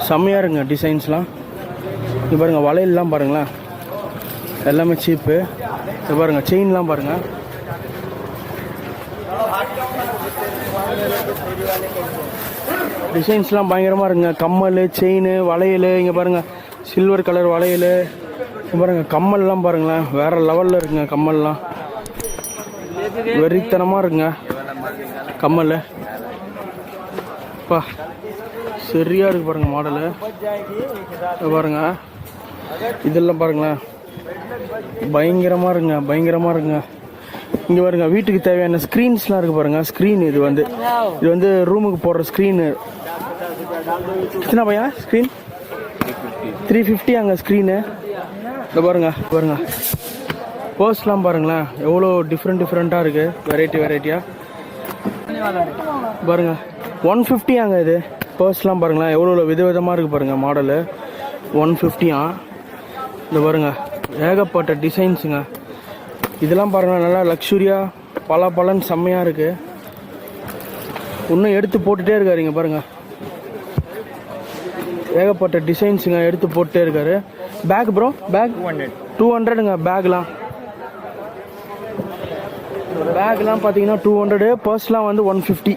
செம்மையாக இருக்குங்க டிசைன்ஸ்லாம். இது பாருங்கள், வளையல்லாம் பாருங்களேன், எல்லாமே சீப்பு. இது பாருங்கள், செயின்லாம் பாருங்கள். டிசைன்ஸ்லாம் பயங்கரமாக இருக்குங்க. கம்மல், செயின், வளையல். இங்கே பாருங்கள், சில்வர் கலர் வளையல். இங்கே பாருங்கள், கம்மல்லாம் பாருங்களேன், வேறு லெவலில் இருக்குங்க. கம்மல்லாம் வெறித்தனமாக இருக்குங்க. கம்மல் பா சரியாக இருக்குது பாருங்கள் மாடலு. பாருங்கள், இதெல்லாம் பாருங்களேன், பயங்கரமாக இருக்குங்க, பயங்கரமாக இருக்குங்க. இங்கே பாருங்க, வீட்டுக்கு தேவையான ஸ்க்ரீன்ஸ்லாம் இருக்குது பாருங்கள். ஸ்க்ரீன் இது வந்து ரூமுக்கு போடுற ஸ்க்ரீனு. எத்தனை பையன் ஸ்க்ரீன்? 350 அங்கே ஸ்க்ரீனு. இந்த பாருங்க பர்ஸ்லாம் பாருங்களேன், எவ்வளோ டிஃப்ரெண்ட்டாக இருக்குது, வெரைட்டியாக பாருங்கள். 150 அங்கே இது பர்ஸ்லாம் பாருங்களேன், எவ்வளோ விதவிதமாக இருக்குது பாருங்கள் மாடலு. 150. இந்த பாருங்கள், ஏகப்பட்ட டிசைன்ஸுங்க. இதெல்லாம் பாருங்கள், நல்லா லக்ஸுரியாக பலன்னு செம்மையாக இருக்குது. இன்னும் எடுத்து போட்டுகிட்டே இருக்காருங்க பாருங்கள், ஏகப்பட்ட டிசைன்ஸுங்க, எடுத்து போட்டுட்டே இருக்காரு. பேக் ப்ரோ, பேக் 200ங்க. பேக்லாம் பார்த்தீங்கன்னா 200. பர்ஸ்லாம் வந்து 150.